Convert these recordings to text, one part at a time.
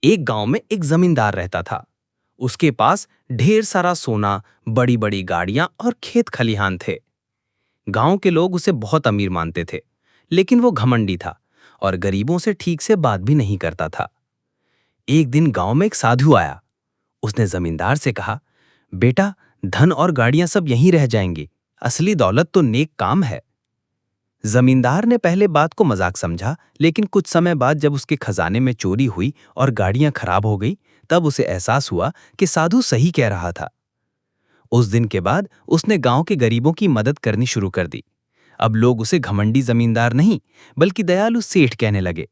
एक गांव में एक जमींदार रहता था। उसके पास ढेर सारा सोना, बड़ी बड़ी गाड़ियां और खेत खलिहान थे। गांव के लोग उसे बहुत अमीर मानते थे, लेकिन वो घमंडी था और गरीबों से ठीक से बात भी नहीं करता था। एक दिन गांव में एक साधु आया। उसने जमींदार से कहा, बेटा, धन और गाड़ियां सब यहीं रह जाएंगी, असली दौलत तो नेक काम है। जमींदार ने पहले बात को मजाक समझा, लेकिन कुछ समय बाद जब उसके खजाने में चोरी हुई और गाड़ियां खराब हो गई, तब उसे एहसास हुआ कि साधु सही कह रहा था। उस दिन के बाद उसने गांव के गरीबों की मदद करनी शुरू कर दी। अब लोग उसे घमंडी जमींदार नहीं, बल्कि दयालु सेठ कहने लगे।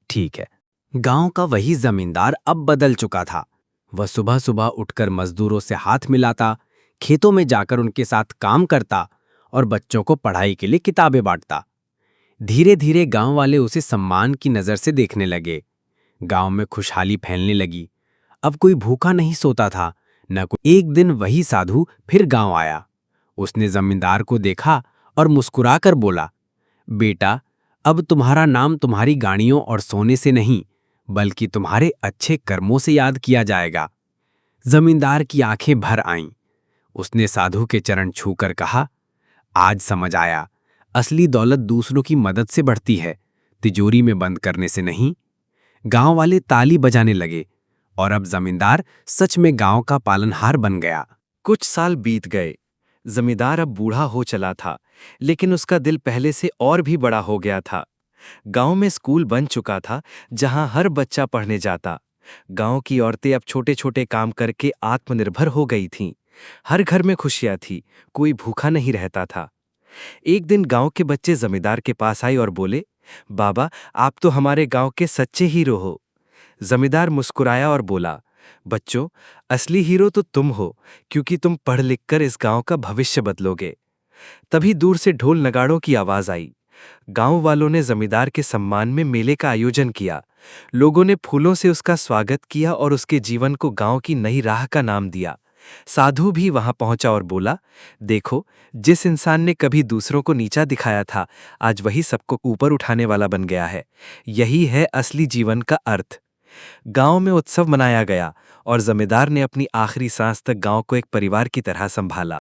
ठीक है। गांव का वही जमींदार अब बदल चुका था। वह सुबह सुबह उठकर मजदूरों से हाथ मिलाता, खेतों में जाकर उनके साथ काम करता और बच्चों को पढ़ाई के लिए किताबें बांटता। धीरे धीरे गांव वाले उसे सम्मान की नजर से देखने लगे। गांव में खुशहाली फैलने लगी। अब कोई भूखा नहीं सोता था, न कोई। एक दिन वही साधु फिर गांव आया। उसने जमींदार को देखा और मुस्कुराकर बोला, बेटा, अब तुम्हारा नाम तुम्हारी गाड़ियों और सोने से नहीं, बल्कि तुम्हारे अच्छे कर्मों से याद किया जाएगा। जमींदार की आंखें भर आईं। उसने साधु के चरण छूकर कहा, आज समझ आया, असली दौलत दूसरों की मदद से बढ़ती है, तिजोरी में बंद करने से नहीं। गांव वाले ताली बजाने लगे और अब जमींदार सच में गांव का पालनहार बन गया। कुछ साल बीत गए। जमींदार अब बूढ़ा हो चला था, लेकिन उसका दिल पहले से और भी बड़ा हो गया था। गांव में स्कूल बन चुका था, जहां हर बच्चा पढ़ने जाता। गांव की औरतें अब छोटे छोटे काम करके आत्मनिर्भर हो गई थीं। हर घर में खुशियां थी, कोई भूखा नहीं रहता था। एक दिन गांव के बच्चे जमींदार के पास आए और बोले, बाबा, आप तो हमारे गांव के सच्चे हीरो हो। जमींदार मुस्कुराया और बोला, बच्चों, असली हीरो तो तुम हो, क्योंकि तुम पढ़ लिख कर इस गांव का भविष्य बदलोगे। तभी दूर से ढोल नगाड़ों की आवाज आई। गांव वालों ने जमींदार के सम्मान में मेले का आयोजन किया। लोगों ने फूलों से उसका स्वागत किया और उसके जीवन को गांव की नई राह का नाम दिया। साधु भी वहां पहुंचा और बोला, देखो, जिस इंसान ने कभी दूसरों को नीचा दिखाया था, आज वही सबको ऊपर उठाने वाला बन गया है। यही है असली जीवन का अर्थ। गांव में उत्सव मनाया गया और जमींदार ने अपनी आखिरी सांस तक गांव को एक परिवार की तरह संभाला।